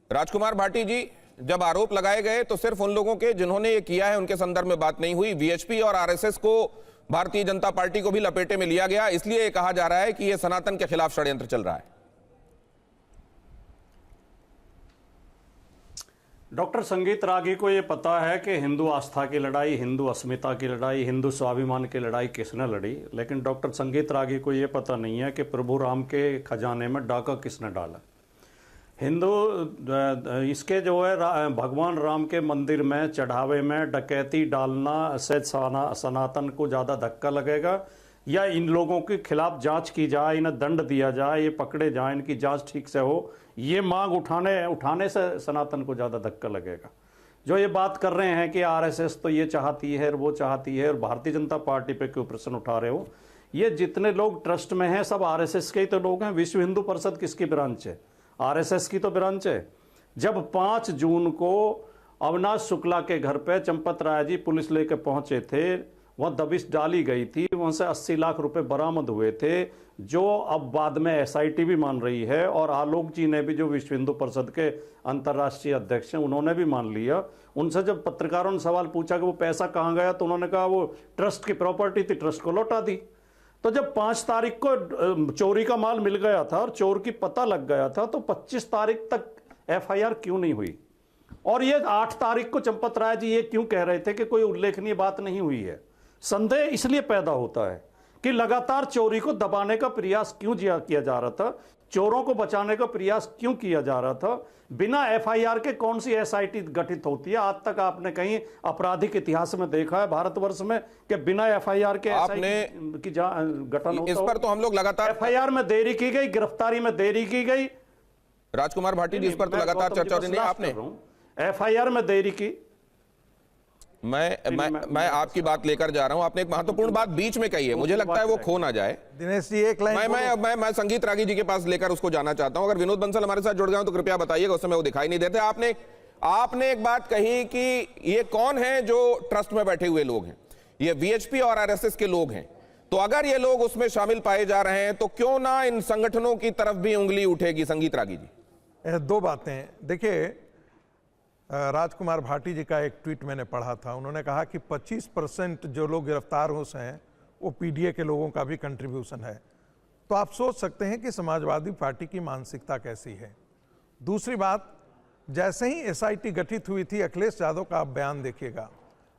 राजकुमार भाटी जी, जब आरोप लगाए गए तो सिर्फ उन लोगों के जिन्होंने ये किया है उनके संदर्भ में बात नहीं हुई। वीएचपी और आरएसएस को, भारतीय जनता पार्टी को भी लपेटे में लिया गया, इसलिए ये कहा जा रहा है कि ये सनातन के खिलाफ षड्यंत्र चल रहा है। डॉक्टर संगीत रागी को ये पता है कि हिंदू आस्था की लड़ाई, हिंदू अस्मिता की लड़ाई, हिंदू स्वाभिमान की लड़ाई किसने लड़ी, लेकिन डॉक्टर संगीत रागी को ये पता नहीं है कि प्रभु राम के खजाने में डाका किसने डाला। हिंदू इसके जो है भगवान राम के मंदिर में चढ़ावे में डकैती डालना से सनातन को ज़्यादा धक्का लगेगा, या इन लोगों के खिलाफ जांच की जाए, इन्हें दंड दिया जाए, ये पकड़े जाए, इनकी जांच ठीक से हो, ये मांग उठाने से सनातन को ज़्यादा धक्का लगेगा। जो ये बात कर रहे हैं कि आरएसएस तो ये चाहती है और वो चाहती है और भारतीय जनता पार्टी पे क्यों प्रश्न उठा रहे हो, ये जितने लोग ट्रस्ट में हैं सब आरएसएस के ही तो लोग हैं। विश्व हिंदू परिषद किसकी ब्रांच है? आरएसएस की तो ब्रांच है। जब 5 जून को अविनाश शुक्ला के घर पे चंपत राय जी पुलिस लेके पहुंचे थे, वह दबिश डाली गई थी, वहां से 80 लाख रुपए बरामद हुए थे, जो अब बाद में एसआईटी भी मान रही है, और आलोक जी ने भी, जो विश्व हिंदू परिषद के अंतर्राष्ट्रीय अध्यक्ष हैं, उन्होंने भी मान लिया। उनसे जब पत्रकारों ने सवाल पूछा कि वो पैसा कहाँ गया, तो उन्होंने कहा वो ट्रस्ट की प्रॉपर्टी थी, ट्रस्ट को लौटा दी। तो जब 5 तारीख को चोरी का माल मिल गया था और चोर की पता लग गया था, तो 25 तारीख तक एफआईआर क्यों नहीं हुई? और ये 8 तारीख को चंपत राय जी ये क्यों कह रहे थे कि कोई उल्लेखनीय बात नहीं हुई है? संदेह इसलिए पैदा होता है कि लगातार चोरी को दबाने का प्रयास क्यों किया जा रहा था, चोरों को बचाने का प्रयास क्यों किया जा रहा था। बिना एफआईआर के कौन सी एसआईटी गठित होती है? आज तक आपने कहीं आपराधिक इतिहास में देखा है भारतवर्ष में कि बिना एफआईआर के आपने की गठन होता? इस पर तो हम लोग लगातार, एफआईआर में देरी की गई, गिरफ्तारी में देरी की गई। राजकुमार भाटी जी, इस पर तो लगातार चर्चा हो रही है। आपने एफआईआर में देरी की। मैं आपकी बात लेकर जा रहा हूं। आपने एक महत्वपूर्ण बात बीच में कही है, मुझे लगता है वो खो ना जाए। दिनेश जी एक लाइन मैं संगीत रागी जी के पास लेकर उसको जाना चाहता हूं। अगर विनोद बंसल हमारे साथ जुड़ गए तो कृपया बताइएगा, उस समय वो दिखाई नहीं देते। आपने एक बात कही कि ये कौन है जो ट्रस्ट में बैठे हुए लोग हैं, ये वीएचपी और आरएसएस के लोग हैं। तो अगर ये लोग उसमें शामिल पाए जा रहे हैं तो क्यों ना इन संगठनों की तरफ भी उंगली उठेगी? संगीत रागी जी, 2 बातें। देखिए, राजकुमार भाटी जी का एक ट्वीट मैंने पढ़ा था, उन्होंने कहा कि 25% जो लोग गिरफ्तार हो हैं वो पीडीए के लोगों का भी कंट्रीब्यूशन है। तो आप सोच सकते हैं कि समाजवादी पार्टी की मानसिकता कैसी है। दूसरी बात, जैसे ही एसआईटी गठित हुई थी, अखिलेश यादव का आप बयान देखिएगा।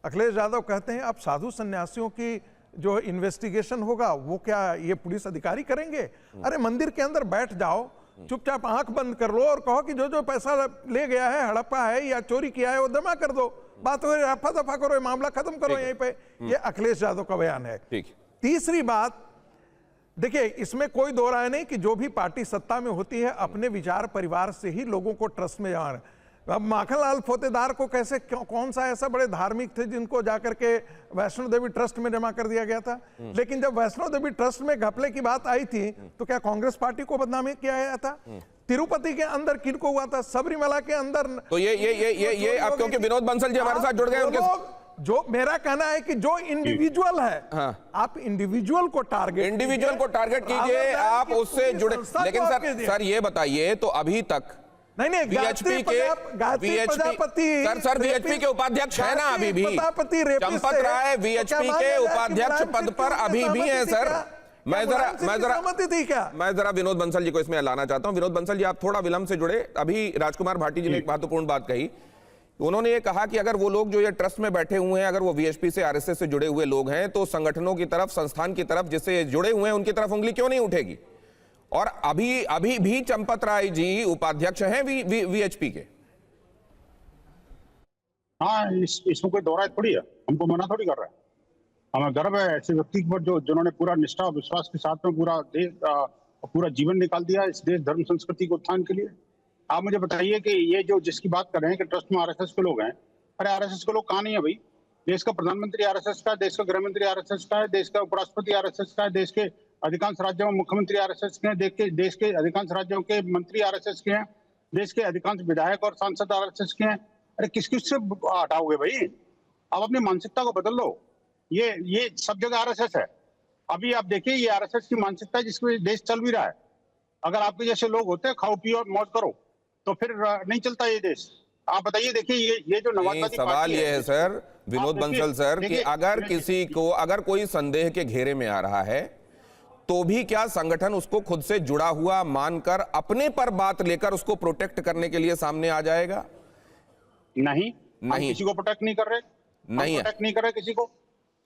अखिलेश यादव कहते हैं अब साधु सन्यासियों की जो इन्वेस्टिगेशन होगा वो क्या ये पुलिस अधिकारी करेंगे? अरे मंदिर के अंदर बैठ जाओ, चुपचाप आंख बंद कर लो और कहो कि जो जो पैसा ले गया है, हड़प्पा है या चोरी किया है, वो जमा कर दो, बात हो रफा दफा करो, मामला खत्म करो यहीं पे। ये अखिलेश यादव का बयान है। तीसरी बात, देखिए इसमें कोई दो राय नहीं कि जो भी पार्टी सत्ता में होती है अपने विचार परिवार से ही लोगों को ट्रस्ट में जमा। अब माखनलाल फोतेदार को कैसे, कौन सा ऐसा बड़े धार्मिक थे जिनको जाकर के वैष्णो देवी ट्रस्ट में जमा कर दिया गया था? लेकिन जब वैष्णो देवी ट्रस्ट में घपले की बात आई थी तो क्या कांग्रेस पार्टी को बदनामी किया गया था? तिरुपति के अंदर किनको हुआ था? सबरीमला के अंदर। तो ये अब क्योंकि विनोद बंसल जी हमारे साथ जुड़ गए, उनके जो मेरा कहना है कि जो इंडिविजुअल है, आप इंडिविजुअल को टारगेट कीजिए, आप उससे जुड़े। लेकिन सर ये बताइए, तो अभी तक नहीं वीएचपी के उपाध्यक्ष है ना अभी भी? चंपत राय वीएचपी के उपाध्यक्ष पद पर अभी भी हैं सर। मैं जरा विनोद बंसल जी को इसमें लाना चाहता हूं। विनोद बंसल जी, आप थोड़ा विलंब से जुड़े। अभी राजकुमार भाटी जी ने एक महत्वपूर्ण बात कही। उन्होंने ये कहा कि अगर वो लोग जो ये ट्रस्ट में बैठे हुए हैं, अगर वो वीएचपी से, आरएसएस से जुड़े हुए लोग हैं, तो संगठनों की तरफ, संस्थान की तरफ जिससे जुड़े हुए हैं उनकी तरफ उंगली क्यों नहीं उठेगी? और अभी भी चंपत राय जी उपाध्यक्ष हैं वीएचपी के। हाँ, इसमें कोई दोहराए थोड़ी है, हमको मना थोड़ी कर रहा है। हमें गर्व है ऐसे व्यक्ति पर जिन्होंने पूरा निष्ठा और विश्वास के साथ में पूरा जीवन निकाल दिया इस देश धर्म संस्कृति के उत्थान के लिए। आप मुझे बताइए कि ये जो जिसकी बात कर रहे हैं कि ट्रस्ट में आरएसएस के लोग हैं, अरे आरएसएस के लोग कहाँ नहीं है भाई? देश का प्रधानमंत्री आरएसएस का है, देश का गृह मंत्री आरएसएस का है, देश का उपराष्ट्रपति आरएसएस का है, देश के अधिकांश राज्यों में मुख्यमंत्री आरएसएस के हैं, देश के अधिकांश राज्यों के मंत्री आरएसएस के हैं, देश के अधिकांश विधायक और सांसद आरएसएस के हैं। अरे किस किस से हटाओगे भाई? आप अपनी मानसिकता को बदल लो। ये सब जगह आरएसएस है। अभी आप देखिए, ये आरएसएस की मानसिकता है जिसमें देश चल भी रहा है। अगर आपके जैसे लोग होते हैं खाओ पियो और मौज करो, तो फिर नहीं चलता ये देश। आप बताइए, देखिए ये जो नवाजवादी सवाल पार्टी ये है सर विनोद बंसल सर कि अगर किसी को अगर कोई संदेह के घेरे में आ रहा है तो भी क्या संगठन उसको खुद से जुड़ा हुआ मानकर अपने पर बात लेकर उसको प्रोटेक्ट करने के लिए सामने आ जाएगा? नहीं, हम किसी को प्रोटेक्ट नहीं कर रहे, नहीं है, प्रोटेक्ट नहीं कर रहे किसी को,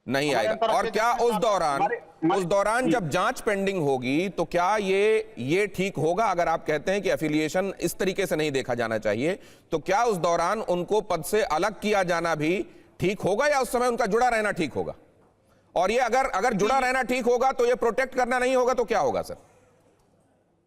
नहीं आएगा। और क्या उस दौरान जब जांच पेंडिंग होगी तो क्या ये ठीक होगा? अगर आप कहते हैं कि एफिलिएशन इस तरीके से नहीं देखा जाना चाहिए, तो क्या उस दौरान उनको पद से अलग किया जाना भी ठीक होगा या उस समय उनका जुड़ा रहना ठीक होगा? और ये अगर जुड़ा रहना ठीक होगा तो ये प्रोटेक्ट करना नहीं होगा तो क्या होगा सर?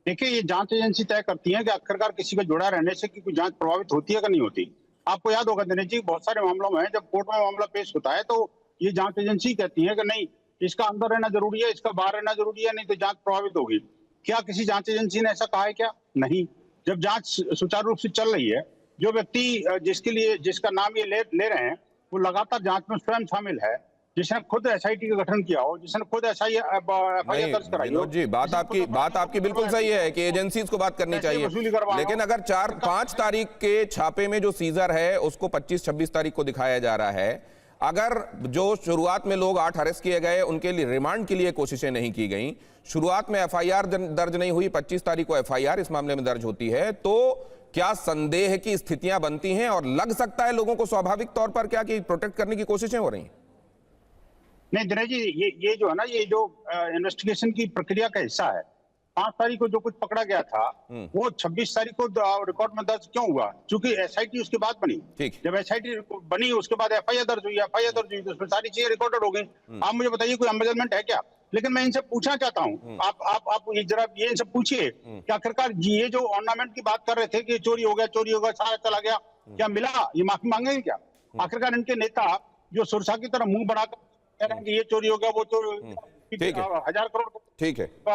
देखिए, ये जांच एजेंसी तय करती है कि आखिरकार किसी का जुड़ा रहने से कोई जांच प्रभावित होती है कि नहीं होती। आपको याद होगा दिनेश जी, बहुत सारे मामलों में जब कोर्ट में मामला पेश होता है तो ये जांच एजेंसी कहती है कि नहीं, इसका अंदर रहना जरूरी है, इसका बाहर रहना जरूरी है, नहीं तो जांच प्रभावित होगी। क्या किसी जांच एजेंसी ने ऐसा कहा है क्या? नहीं। जब जांच सुचारू रूप से चल रही है, जो व्यक्ति जिसका नाम ये ले रहे हैं वो लगातार जांच में स्वयं शामिल है, जिसने खुद एसआईटी का गठन किया हो, जिसने खुद एफआईआर दर्ज कराई हो। विनोद जी, बात आपकी बिल्कुल सही है कि एजेंसीज को बात करनी चाहिए, लेकिन अगर 4-5 तारीख के छापे में जो सीजर है उसको 25-26 तारीख को दिखाया जा रहा है, अगर जो शुरुआत में लोग 8 अरेस्ट किए गए उनके लिए रिमांड के लिए कोशिशें नहीं की गई, शुरुआत में एफआईआर दर्ज नहीं हुई, 25 तारीख को एफआईआर इस मामले में दर्ज होती है, तो क्या संदेह की स्थितियां बनती हैं और लग सकता है लोगों को स्वाभाविक तौर पर क्या कि प्रोटेक्ट करने की कोशिशें हो रही हैं? नहीं दिनेश जी, ये जो है ना, ये जो इन्वेस्टिगेशन की प्रक्रिया का हिस्सा है। 5 तारीख को जो कुछ पकड़ा गया था वो 26 तारीख को रिकॉर्ड में दर्ज क्यों हुआ? क्योंकि एसआईटी उसके बाद बनी। जब एसआईटी बनी उसके बाद एफआईआर दर्ज हुई, तो उसमें सारी चीजें रिकॉर्डेड हो गई। आप मुझे बताइए कोई एम्बेजलमेंट है क्या? लेकिन मैं इनसे पूछना चाहता हूँ, आप जरा ये इनसे पूछिए कि आखिरकार ये जो ऑर्नामेंट की बात कर रहे थे कि चोरी हो गया, सारा चला गया, क्या मिला? ये माफी मांगेंगे क्या? आखिरकार इनके नेता जो सुरसा की तरह मुंह बनाकर कह रहे हैं कि ये चोरी हो गया, वो चोरी हो गया, 1000 करोड़ ठीक है।